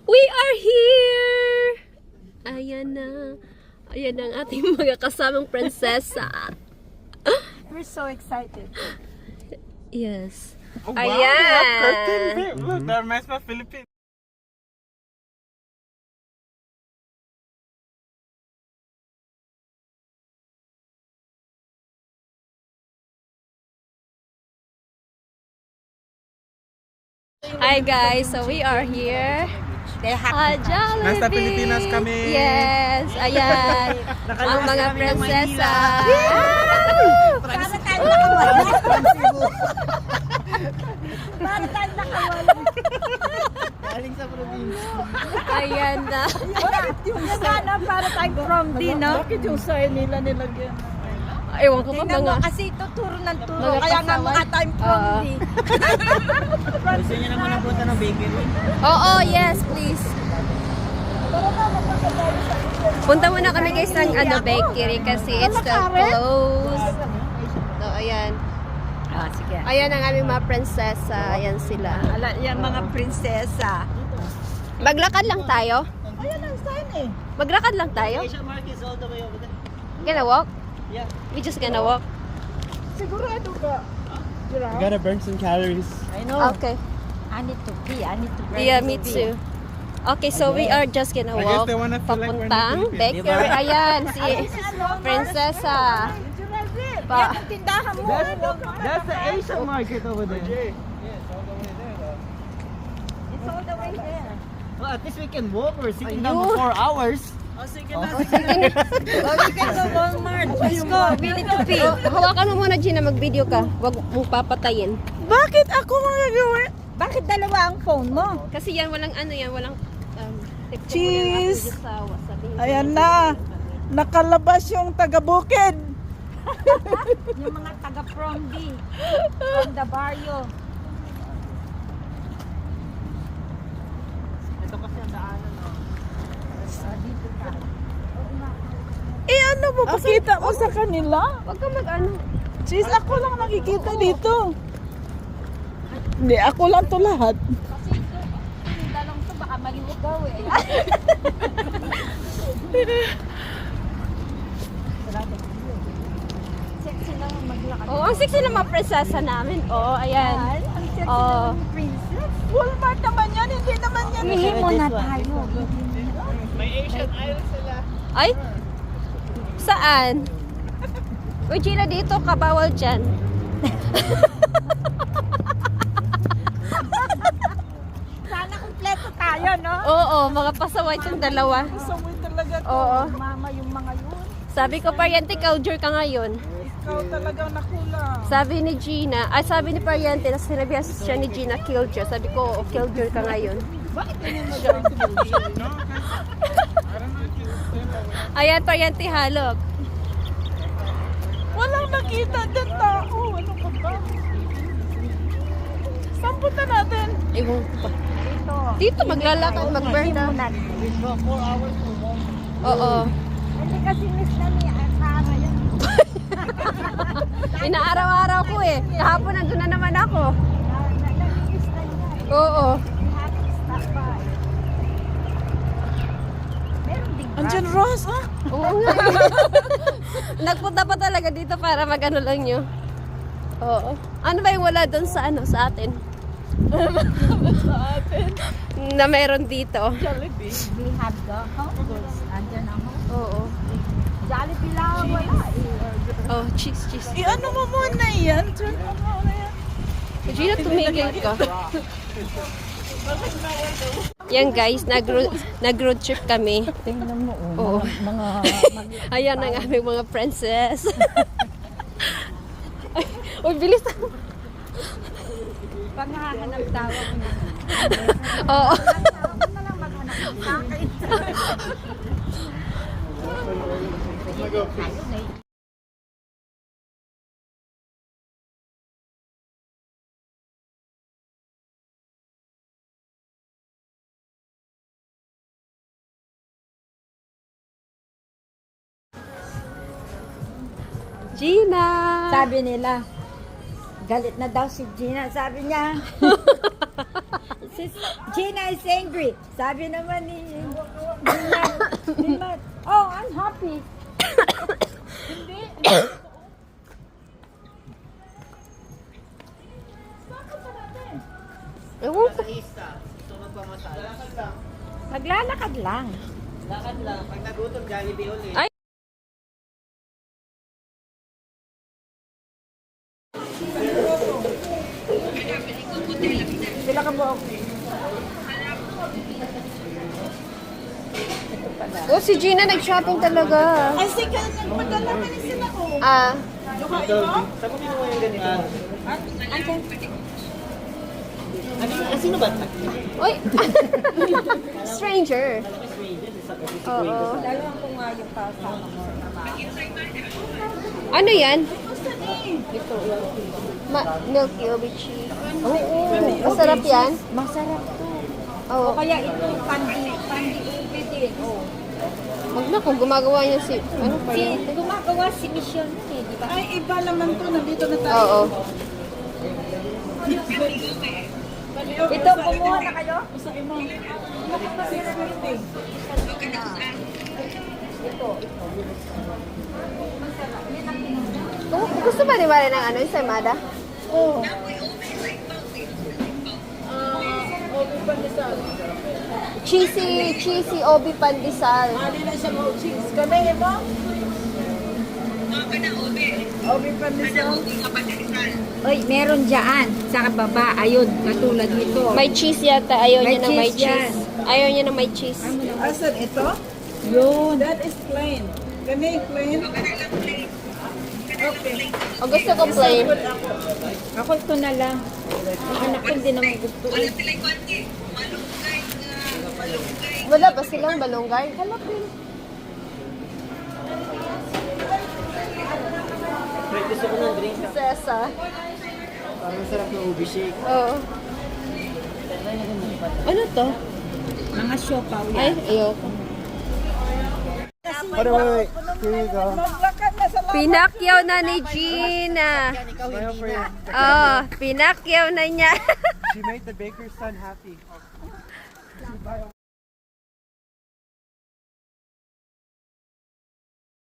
We are here! Ayan na. Ayan ang ating mga kasamang prinsesa. We're so excited. Yes. Oh, wow, Ayan. they have curtains. Look, that reminds me of Philippines. Hi guys, so we are here. Jollibee! Nasa Pilipinas kami! Yes! Ayan! Ang mga prinsesa! Para tayo nakawala. Para tayo nakawala. Galing sa probinsya. Ayan na! Yung sana para tayo from D, no? Bakit yung sign nila nilagyan? Ewan ko pa Tingnan mga... mo kasi tuturo ng turo. Mga Kaya nga pasaway. mga time from D. Gusto niyo naman ang punta ng bakery? Oo, yes, please. Punta muna kami guys ng bakery kasi it's the close. So, ayan. Ah, sige. Ayan ang aming mga prinsesa. Ayan sila. Ala, yan mga prinsesa. Maglakad lang tayo? Ayan ang sign eh. Maglakad lang tayo? Asian market is all the way over there. Gonna walk? Yeah. We just gonna walk? Sigurado ka. You gotta burn some calories. I know. Okay. I need to pee. I need to burn Yeah, to me pee. too. Okay, so we are just gonna I guess walk they wanna feel like we're in the papuntang Philippines. bakery. Ayan, si Prinsesa. Pa. Yan ang tindahan mo. That's the Asian market over there. It's all the way there. Well, at least we can walk. We're sitting Ayun. down for 4 hours. Oh, we can go Walmart. Let's go. We need to pee. Hawakan mo muna, Gina, mag-video ka. Huwag mong papatayin. Bakit ako magagawin? Bakit dalawa ang phone mo? Kasi yan, walang ano yan, walang... Cheese! Ayan na. Nakalabas yung taga-bukid. Yung mga taga-from D. From the barrio. Ito kasi ang daanan. Dito ka. Ano mo, pakita mo sa kanila? Huwag ka mag-ano. Sis, ako lang nakikita dito. Hindi, ako lang to lahat. Kasi ito, yung dalong to, baka maliwagaw eh. Sexy lang maglakad. Oo, ang sexy ng mga prinsesa namin. Oo, ayan. Ang sexy Oo. ng princess. Walmart naman yan, hindi naman yan. Ihi mo na tayo. May Asian island sila. Ay? Saan? Uy, Gina, dito ka. Bawal dyan. Sana kumpleto tayo, no? Oo, mga pasaway itong dalawa. Saway talaga to. Oo. Mama yung mga yun. Sabi ko, Pariente, culture ka ngayon. Ikaw talagang nakulang. Sabi ni Gina, ay sabi ni Pariente, na sinabihan siya ni Gina, killjoy. Sabi ko, oh, killjoy ka ngayon. Ayan, Pariente, halog. Walang nakita dyan tao. Ano ka ba? Saan punta natin? Ewan ko pa. Dito. Dito, maglalakad, mag-burn na. We drove 4 hours to walk. Oo. Hindi kasi miss na ni Akara yan. Inaaraw-araw ko eh. Kahapon nandun na naman ako. Nalilinis na niya. Oo. We have to stop by. Meron ding Andyan Ross, ha? Oo nga. Nagpunta pa talaga dito para mag-ano lang nyo. Oo. Ano ba yung wala doon sa ano, sa atin? Sa atin. Na meron dito. Jollibee. We have the house. Andyan ang house. Oo. Jollibee lang wala eh. Oh, cheese, cheese. Ano mo muna yan? Turn mo muna yan. Gina, tumigil ka. Yan guys, nag-road trip kami. Tingnan mo, Oo. mga Ayan ang aming mga princess. Ay, uy, bilis na. panghahanap tawag na. Oo. Tawag mo na lang maghanap sa akin. Gina! Sabi nila, galit na daw si Gina. Sabi niya, Gina is angry. Sabi naman ni Gina, oh, I'm happy. Ewan ko. Isa. Gusto magpamasal. Maglalakad lang. Lakad lang. Pag nagutom, Jollibee ulit. Ay. Sila ka mo. Oh, si Gina nag-shopping talaga. Ay, sige, nagpadala ka ni sila ko. Ah, Saan mo kinuha yung ganito? Sino ba? oy. Stranger. Oo. Dalawang ko nga yung kasama mo. Ano yan? Milky OB cheese. Oo. Masarap yan? Masarap to. Oo. O kaya ito, pandi ube din. Oh. Wag na kung gumagawa niya si... Ano pa Si, rin? gumagawa si Mission eh, di ba? Ay, iba naman to. Nandito na tayo. Oo. Ito, kumuha na kayo? Usain mo. Oh, gusto ba ni Mare ng ano, yung sarmada? Oo. Cheesy OB pandesal. Mali na siya mo cheese. Kami, iba? Obi pandesal. Oy, meron dyan sa baba. Ayun, katulad nito. May cheese yata. Ayaw May niya na may cheese yan. cheese. Ayaw niya na may cheese. Asan ito? Yun. That is plain. Kami, plain. Okay. O gusto ko plain. Good ako. Ako ito na lang. Ang anak ko hindi naman gusto eh. Wala ba silang balonggay? Halapin. Wait, gusto ko ng drink. Sesa. Parang sarap ng ubi shake. Oo. Ano to? Mga siopaw Ay, yan. ayoko. Wait. Here you go. Maglakad na sa lahat. Pinakyaw na ni Gina. Smile for you. Oh, pinakyaw na niya. She made the baker's son happy.